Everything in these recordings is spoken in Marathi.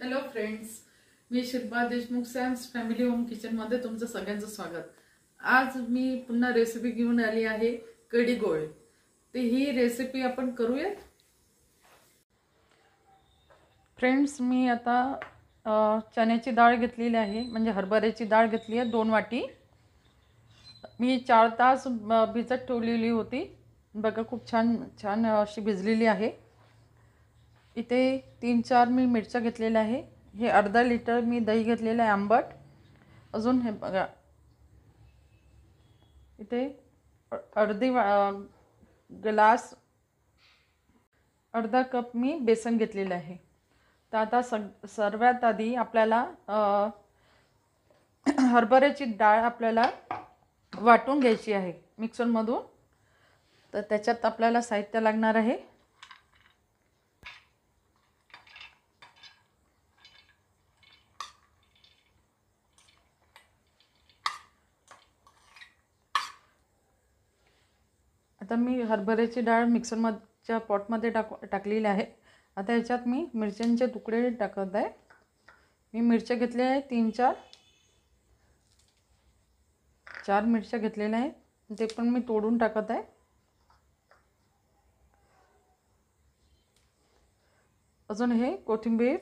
हॅलो फ्रेंड्स, मी Shilpa Deshmukh Sam's family home किचनमध्ये तुमचं सगळ्यांचं स्वागत। आज मी पुन्हा रेसिपी घेऊन आली आहे कढी गोळे। तर ही रेसिपी आपण करूयात। फ्रेंड्स, मी आता चण्याची डाळ घेतलेली आहे, म्हणजे हरभऱ्याची डाळ घेतली आहे 2 वाटी। मी 4 तास भिजत ठेवलेली होती। बघा खूप छान छान अशी भिजलेली आहे। इथे 3-4 मी मिरच्या घेतलेल्या आहे। हे अर्धा लिटर मी दही घेतलेलं आहे आंबट। अजून हे बघा इथे अर्धी ग्लास अर्धा कप मी बेसन घेतलेलं आहे। तर आता सर्वात आधी आपल्याला हरभऱ्याची डाळ आपल्याला वाटून घ्यायची आहे मिक्सरमधून। तर त्याच्यात आपल्याला साहित्य लागणार आहे। आता मी हरभऱ्याची डाळ मिक्सरच्या पॉटमध्ये टाकलेली आहे। आता याच्यात मी मिरच्यांचे तुकडे टाकत आहे। मी मिरच्या घेतल्या आहे 4 मिरच्या घेतलेल्या आहे, ते पण मी तोडून टाकत आहे। अजून हे कोथिंबीर,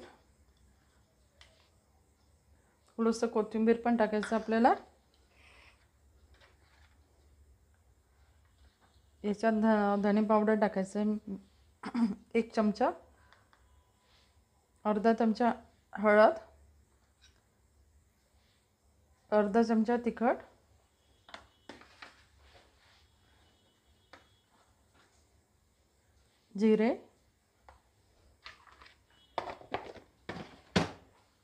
थोडंसं कोथिंबीर पण टाकायचं आपल्याला। याच्यात धने पावडर टाकायचं आहे 1 चमचा, अर्धा चमचा हळद, अर्धा चमचा तिखट, जिरे।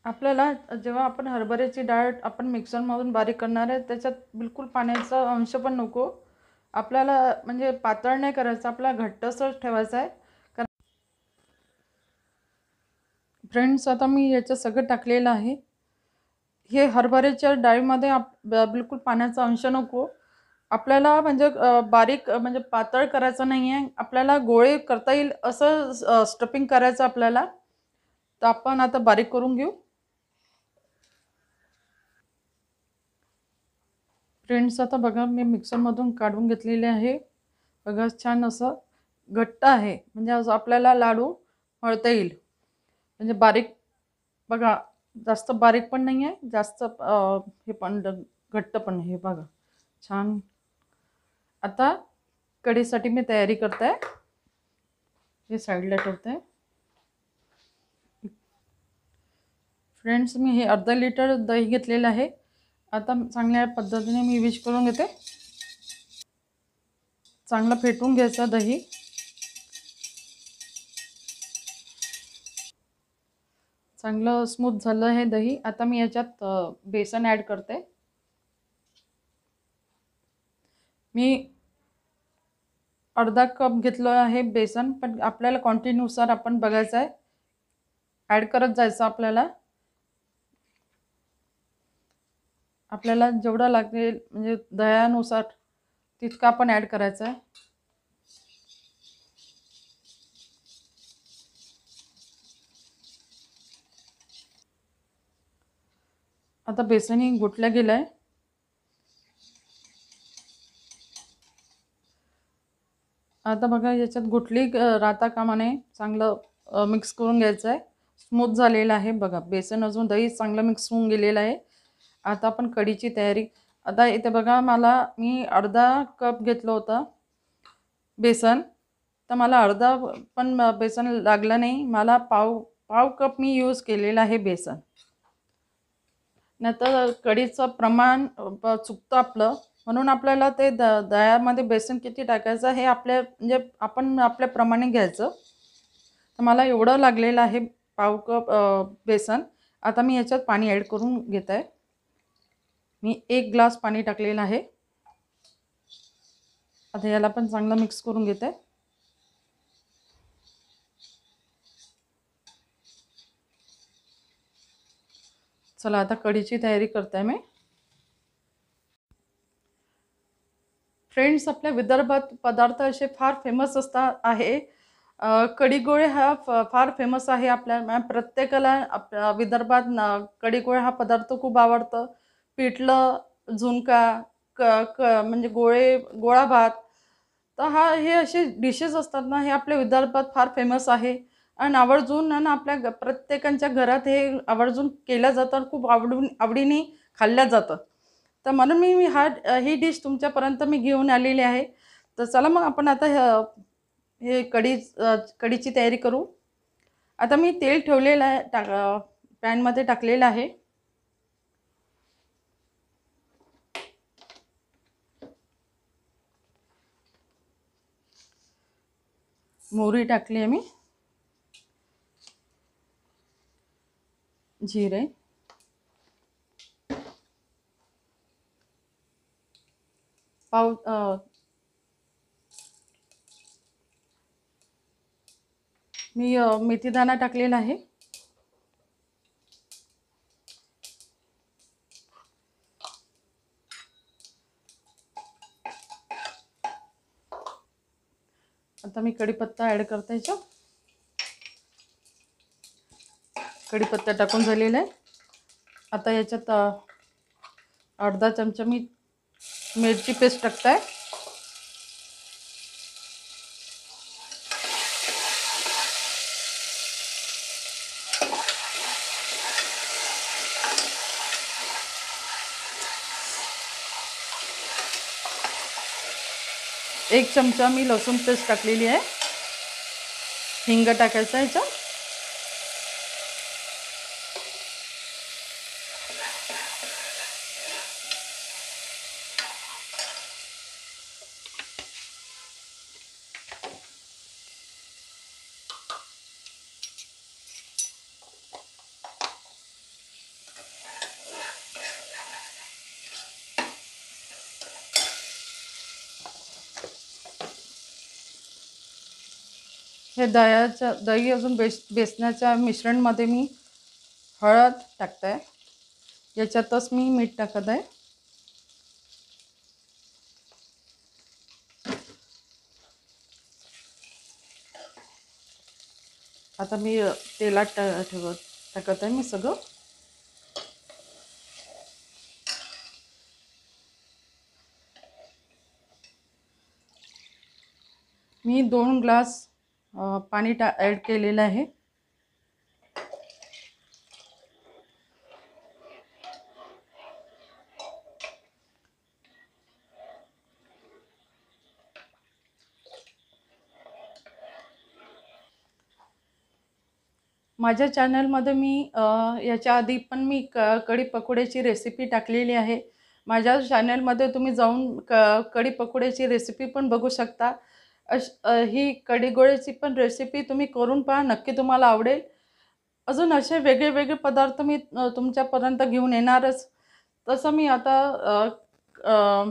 आपल्याला जेव्हा आपण हरभऱ्याची डाळ आपण मिक्सरमधून बारीक करणार आहे, त्याच्यात बिलकुल पाण्याचा अंश पण नको आपल्याला, म्हणजे पातळ नाही करायचं, आपल्याला घट्टसर ठेवायचं आहे। फ्रेंड्स, आता मी याचं सगळं टाकलेलं आहे। हे हरभऱ्याच्या डाळीमध्ये बिलकुल पाण्याचा अंश नको आपल्याला, म्हणजे बारीक म्हणजे पातळ करायचं नाही आहे आपल्याला, गोळे करता येईल असं स्टफिंग करायचं आपल्याला। तर आपण आता बारीक करून घेऊ। फ्रेंड्स, आता बघा मी मिक्सरमधून काढून घेतलेले आहे। बघा छान असं घट्ट आहे, म्हणजे असं आपल्याला लाडू मळता येईल, म्हणजे बारीक बघा, जास्त बारीक पण नाही आहे, जास्त हे पण घट्ट पण हे बघा छान। आता कढीसाठी मी तयारी करते आहे, हे साईडला ठेवते आहे। फ्रेंड्स, मी हे अर्धा लिटर दही घेतलेलं आहे। आता चांगल्या पद्धतीने मी मिक्स करून घेते। चांगलं फेटून घ्यायचं दही। चांगलं स्मूथ झालं हे दही। आता मी याच्यात बेसन ॲड करते। मी अर्धा कप घेतलं आहे बेसन, पण आपल्याला क्वांटिटीनुसार आपण बघायचं आहे, ॲड करत जायचं आपल्याला। आपल्याला जेवढं लागेल म्हणजे दह्यानुसार तितकं आपण ॲड करायचं आहे। आता बेसनही घुटलं गेलं आहे। आता बघा याच्यात गुठली राहता कामा नये, चांगलं मिक्स करून घ्यायचं आहे। स्मूथ झालेलं आहे बघा बेसन, अजून दही चांगलं मिक्स होऊन गेलेलं आहे। आता आपण कढीची तयारी। आता इथे बघा मी अर्धा कप घेतलं होतं बेसन, तर मला अर्धा पण बेसन लागलं नाही, मला पाव कप मी यूज केलेलं आहे बेसन। नाहीतर कढीचं प्रमाण चुकतं आपलं, म्हणून आपल्याला ते दह्यामध्ये बेसन किती टाकायचं हे म्हणजे आपण आपल्याप्रमाणे घ्यायचं। तर मला एवढं लागलेलं आहे पाव कप बेसन। आता मी याच्यात पाणी ॲड करून घेत आहे। मी 1 ग्लास पाणी टाकलेलं आहे। आता याला पण चांगलं मिक्स करून घेते आहे। चला आता कढीची तयारी करते मी। फ्रेंड्स, आपल्या विदर्भात पदार्थ असे फार फेमस आहे, कढी गोळे हा फार फेमस आहे आपल्या प्रत्येकाला विदर्भात कढी गोळे हा पदार्थ खूप आवडतं. पिठलं, झुणका, क क म्हणजे गोळा भात. तर हे असे डिशेस असतात ना, हे आपल्या विदर्भात फार फेमस आहे आणि आवर्जून आहे ना आपल्या प्रत्येकाच्या घरात हे आवर्जून केलं जातं आणि खूप आवडीने खाल्लं जातं. तर म्हणून मी मी हा ही डिश तुमच्यापर्यंत मी घेऊन आलेली आहे. तर चला मग आपण आता हे कढीची तयारी करू. आता मी तेल ठेवलेलं आहे, पॅनमध्ये टाकलेलं आहे. मोहरी टाकली आहे मी, जिरे, पाव मी मेथीदाणा टाकलेला आहे. आता मी कढीपत्ता ॲड करते याच्यात. कढीपत्ता टाकून झालेला आहे. आता याच्यात अर्धा चमचा मी मिरची पेस्ट टाकताय. एक चमचा मी लसूण पेस्ट टाकलेली आहे. हिंग टाकायचा याच्यात. हे दही अजून बेसनाच्या मिश्रणमध्ये मी हळद टाकते. याच्यातच मी मीठ टाकत आहे. आता मी तेलात टाकत आहे मी सगळं. मी 2 ग्लास पाणी ॲड केलेलं आहे. माझ्या चॅनलमध्ये मी याच्या आधी पण मी कढी पकोड्याची रेसिपी टाकलेली आहे. माझ्या चॅनलमध्ये तुम्ही जाऊन कढी पकोड्याची रेसिपी पण बघू शकता. ही कढी गोळ्याची पण रेसिपी तुम्ही करून पहा, नक्की तुम्हाला आवडेल. अजून असे वेगळे वेगळे पदार्थ मी तुमच्यापर्यंत घेऊन येणारच. तसं मी आता अ,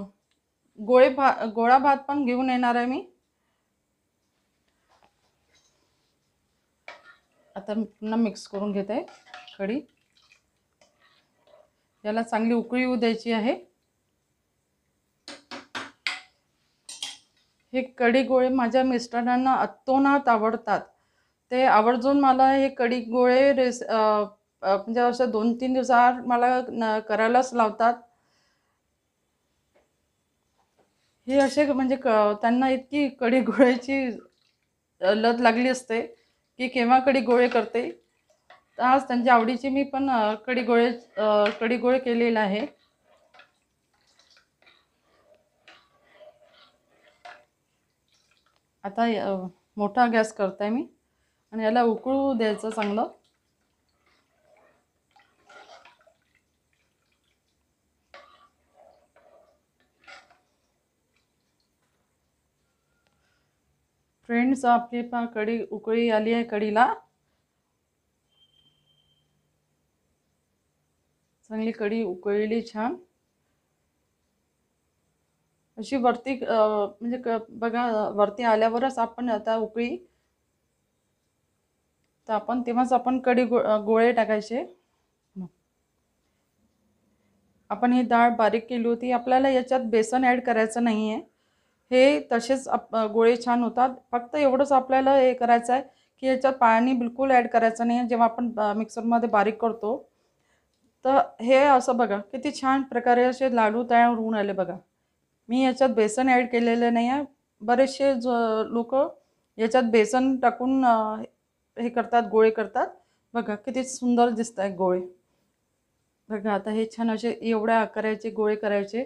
गोळा भात पण घेऊन येणार आहे मी. आता मी पुन्हा मिक्स करून घेते आहे कढी. याला चांगली उकळी येऊ द्यायची आहे. हे कढी गोळे माझ्या मिस्टरांना अतोनात आवडतात. ते आवर्जून मला हे कढी गोळे म्हणजे असं 2-3 दिवसाआड मला करायलाच लावतात. हे असे म्हणजे त्यांना इतकी कढी गोळ्याची लत लागली असते की केव्हा कढी गोळे करते. तर आज त्यांच्या आवडीची मी पण कढी गोळे केलेला आहे. आता मोठा गॅस करताय मी आणि याला उकळू द्यायचं चांगलं. फ्रेंड्स, आपली कढी उकळी आली आहे. कढीला चांगली कढी उकळली छान अशी वरती म्हणजे बघा वरती आल्यावरच आपण आता उकळी, तर आपण तेव्हाच आपण कढी गोळे टाकायचे. आपण ही डाळ बारीक केली होती. आपल्याला याच्यात बेसन ॲड करायचं नाही आहे. हे तसेच गोळे छान होतात. फक्त एवढंच आपल्याला हे करायचं आहे की याच्यात पाणी बिलकुल ॲड करायचं नाही जेव्हा आपण मिक्सरमध्ये बारीक करतो. तर हे असं बघा किती छान प्रकारे असे लाडू तयार होऊन आले बघा. मी याच्यात बेसन ॲड केलेलं नाही आहे. बरेचसे लोक याच्यात बेसन टाकून हे करतात, गोळे करतात. बघा किती सुंदर दिसत आहेत गोळे. बघा आता हे छान असे एवढ्या आकाराचे गोळे करायचे.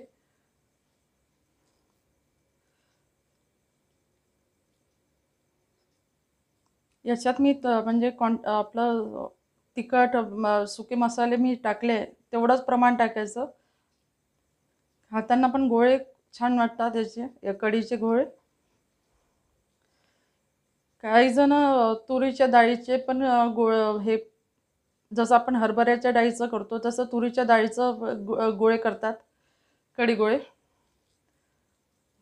याच्यात मी म्हणजे आपलं तिखट सुके मसाले मी टाकले तेवढंच प्रमाण टाकायचं. खाताना पण गोळे छान वाटतात याचे, या कढीचे गोळे. काही जण तुरीच्या डाळीचे पण हे जसं आपण हरभऱ्याच्या डाळीचं करतो तसं तुरीच्या डाळीचं गोळे करतात, कढी गोळे.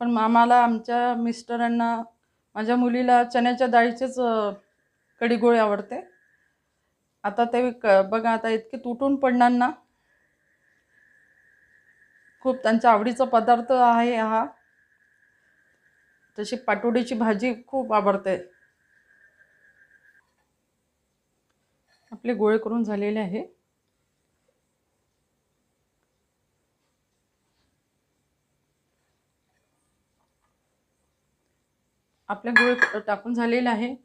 पण आम्हाला, आमच्या मिस्टरांना, माझ्या मुलीला चण्याच्या डाळीचेच कढी गोळे आवडते. आता ते बघा आता इतके तुटून पडणार ना. खूप त्यांच्या आवडीचा पदार्थ आहे हा. तशी पाटोडीची भाजी खूप आवडते. आपले गोळे करून झालेले आहे. आपले गोळे टाकून झालेले आहे.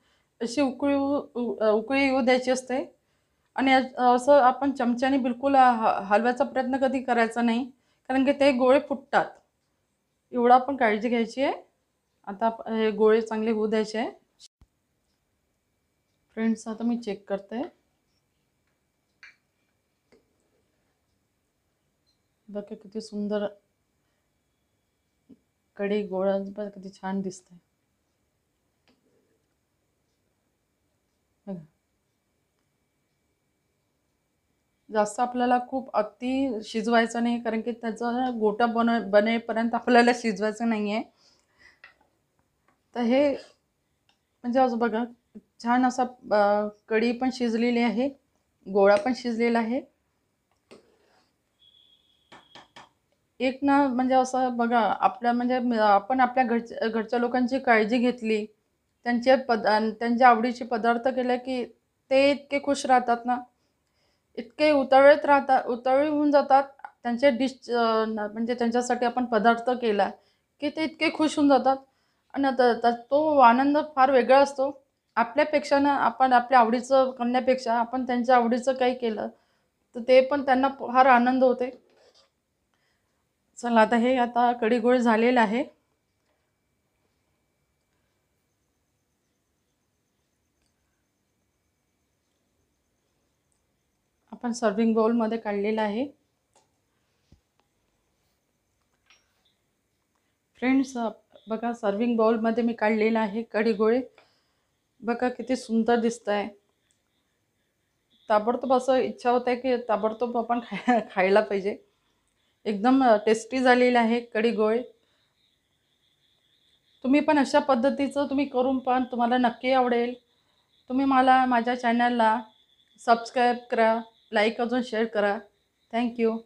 अशी उकळी येऊ द्यायची असते. आणि असं आपण चमच्याने बिलकुल हलवायचा प्रयत्न कधी करायचा नाही, कारण की ते गोळे फुटतात. एवढा आपण काळजी घ्यायची आहे. आता हे गोळे चांगले होऊ द्यायचे आहे. फ्रेंड्स आता मी चेक करते. बघा किती सुंदर कढी गोळा बघा किती छान दिसतंय. बघा जास्त आपल्याला खूप अति शिजवायचं नाही, कारण की त्याचा गोटा बनेपर्यंत आपल्याला शिजवायचं नाही आहे. तर हे म्हणजे असं बघा छान असा कढी पण शिजलेली आहे, गोळा पण शिजलेला आहे. एक ना म्हणजे असं बघा आपल्या म्हणजे आपण आपल्या घरच्या लोकांची काळजी घेतली, त्यांच्या आवडीचे पदार्थ केले की ते इतके खुश राहतात ना, इतके उतावळे होऊन जातात. त्यांचे म्हणजे त्यांच्यासाठी आपण पदार्थ केला की ते इतके खुश होऊन जातात. आणि तो आनंद फार वेगळा असतो. आपल्यापेक्षा ना, आपण आपल्या आवडीचं करण्यापेक्षा आपण त्यांच्या आवडीचं काही केलं तर ते पण त्यांना फार आनंद होते. चला आता हे आता कढी गोळ झालेलं आहे. आपण सर्विंग बाउलमध्ये काढलेलं आहे. फ्रेंड्स बघा सर्विंग बाउलमध्ये मी काढलेलं आहे कढी गोळे. बघा किती सुंदर दिसत आहे. ताबडतोब असं इच्छा होत आहे की ताबडतोब आपण खायला पाहिजे. एकदम टेस्टी झालेलं आहे कढी गोळे. तुम्ही पण अशा पद्धतीचं तुम्ही करून पण तुम्हाला नक्की आवडेल. तुम्ही मला माझ्या चॅनलला सबस्क्राईब करा, लाईक अजून शेअर करा. थँक्यू.